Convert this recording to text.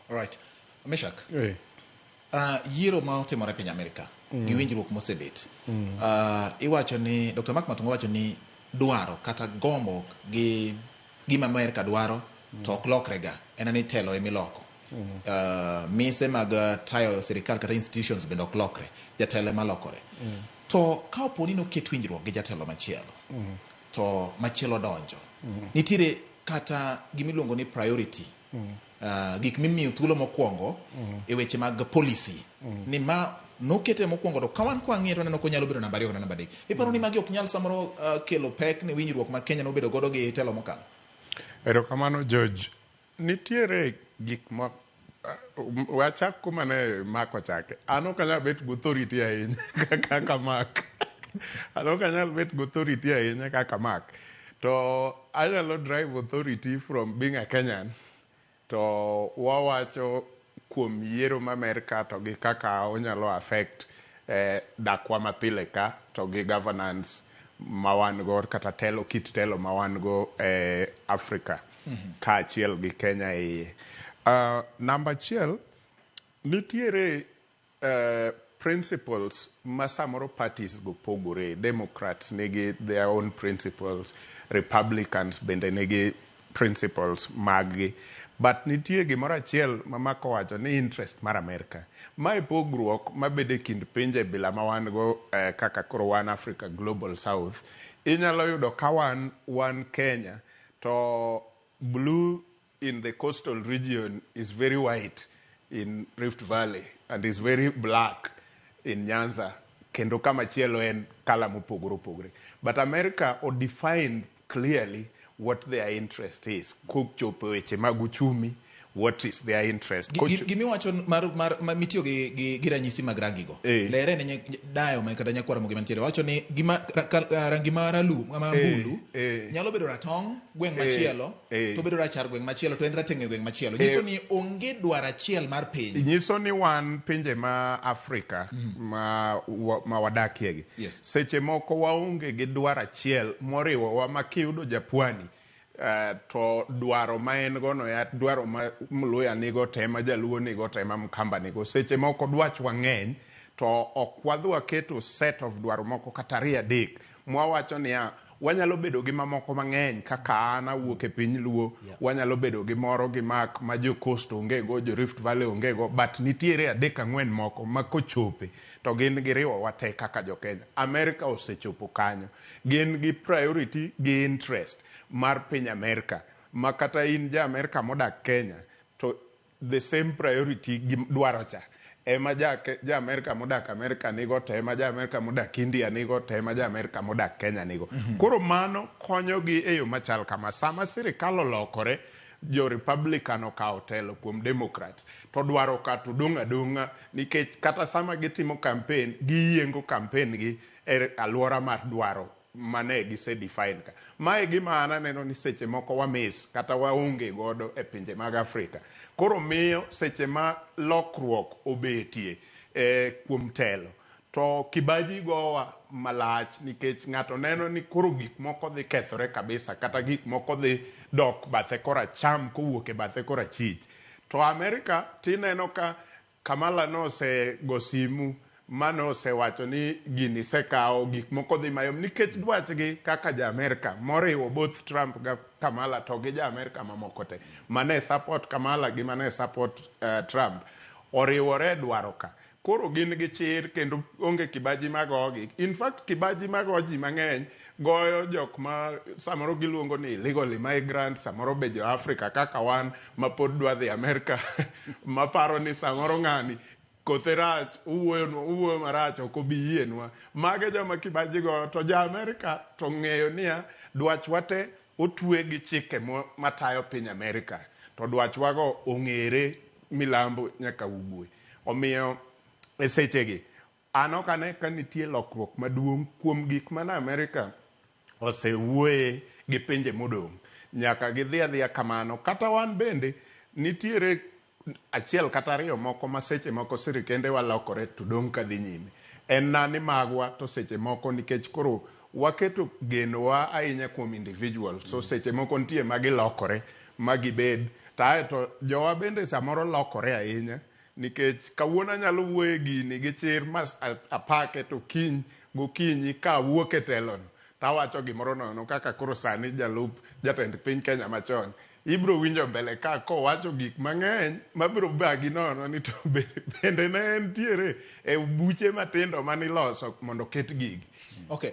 All right. Meshack. Hey. Yiero ma otimore piny Amerika gi winjruok mosebet. Iwacho ni Dr. Mark Matungo wacho ni dwaro kata gombo gi gima Amerika dwaro to ok lokrega en ni telo emiloko. Mise mag tayo sirikal kata institutions bende ok lokre, jatelo ema lokore. To ka oponi noket winjruok gi jatelo machielo to machielo donjo, nitiere kata gimiluongo ni priority, gik mimiyo thuolo mokwongo e weche mag policy, ni ma nokete mokwongo to kawan kwa ng'eto neno ko nyalo bedo namba 2 kata namba 3. Iparo ni magi ok nyal samoro kelo pek ne winjruok ma Kenya nobedo godo gi telo mokalo. Erokamano George, nitiere gik ma wachak kuma ne mako chake. Ano kanyal bet go authority ahinya kaka mak. Ano kanyal bet go authority ahinya kaka mak. To anyalo drive authority from being a Kenyan. To wawacho kuom yiero ma Amerika to gi kaka onyalo affect dakwa mapile ka to gi governance mawan go kata telo kit telo mawan go Africa ka achiel gi Kenya iye. Number chiel, nitiere principles ma samoro parties go pogore. Democrats negi their own principles, Republicans bende negi principles maggi. But nitie gimoro achiel ma mako wacho ni interest mar Amerika. Mae pogruok mabede kind pinje bila ma wan go kaka koro wan Africa Global South. Inyalo yudo ka wan Kenya to blue in the coastal region is very white in Rift Valley and is very black in Nyanza. Kendo kama chielo en kala mopogore. But America or define clearly what their interest is. Kuchopo weche mag uchumi, what is their interest. Gimi wacho mar mitiyo gi ranyisi mag rangi go. Lere ne dayo ma kata nyakwara mogi mantiere. Wacho ni gima rangi maralu ma mbulu nyalo bedo ratong gweng machielo to bedo rachar gweng machielo to en rateng gweng machielo. Nyiso ni onge dwaro achiel mar piny. Nyiso ni wan pinje ma Afrika ma wadakie gi. Yes. Seche moko waonge gi dwaro achiel moriwo wa makiyudo japwani. To dwaro ma en gono ya dwaro ma Mluya nigo tema Jaluo nigo tema Mkamba nigo seche moko dwach wang'eny to ok wadhwa keto set of dwaro moko kata 2-3 mwawacho ni wanyalo bedo gi mamoko mang'eny kaka an awuok e piny Luo, wanyalo bedo gi moro gi mak ma jo Coast onge go, jo Rift Valley onge go, but nitiere 3-4 moko ma kochope to gin gi riwo wate kaka jo Kenya. Amerika osechopo kanyo, gin gi priority gi interest mar piny Amerika, ma kata in ja Amerika modak Kenya to the same priority gi dwaro cha ema ja Amerika modak Amerika nigo, to ema ja Amerika modak India nigo, to ema ja Amerika modak Kenya nigo. Koro mano konyo gi e yo machal kama sama sirikal olokore, jo Republican okawo telo kuom Democrats to dwaro ka to donga nikech kata sama gitimo campaign giyiengo campaign gi e alwora mar dwaro mane gise define ka. Mae gima aneno ni seche moko wa miss kata waonge godo e pinje mag Afrika. Koro miyo seche ma lokruok obetie kuom telo to kibaji gowa malach nikech ng'ato neno ni koro gik moko dhi kethore kabisa kata gik moko dhi dok bathe kora cham kowuok e bathe kora chich. To Amerika tineno ka Kamala no se gosimu mano se wacho ni gini sekao gik moko dhi mayom nikech dwachgi kaka ja Amerika moriwo both Trump ga Kamala to gi ja Amerika mamoko te mane support Kamala gi mane support Trump oriwore dwaro ka. Koro gin gi chir kendo onge kibaji magogi. In fact kibaji magoji mang'eny goyo jok ma samoro giluongo ni illegal migrants, samoro be jo Afrika kaka wan ma pod dwa dhi Amerika maparo ni samoro ng'ani kotherach uwuoyo marach ok obi yienwa. Mage joma kibaji go to ja Amerika to ng'eyo niya dwach wate otwe gi chike matayo piny Amerika. To dwach wago ong'ere milambo nyaka ugwe. Omiyo e sechegi anokane ka nitie lokruok maduong' kuom gik mana Amerika osewuoye gi pinje modong'. Nyaka gidhi adhiya kamano. Kata wan bende nitiere achiel kata 2 moko ma seche moko sirikende walokore to dong' ka dhi nyime. En nani magwa to seche moko nikech koro waketo genowa ahinya kuom individual. So seche moko nitie magilokore magibed to jowa bende samoro lokore ahinya nikech kawuono anyalo wuoye gini gi chir mas apake to kiny gokinyi ka wuok e telono tawacho gimoro nono kaka koro sani jalup jatend piny Kenya machon ibro winjo mbele ka kowacho gik mang'eny mabiro bagi nono ni to bende ne entiere e buche matindo maniloso mondo ket gigi. Okay.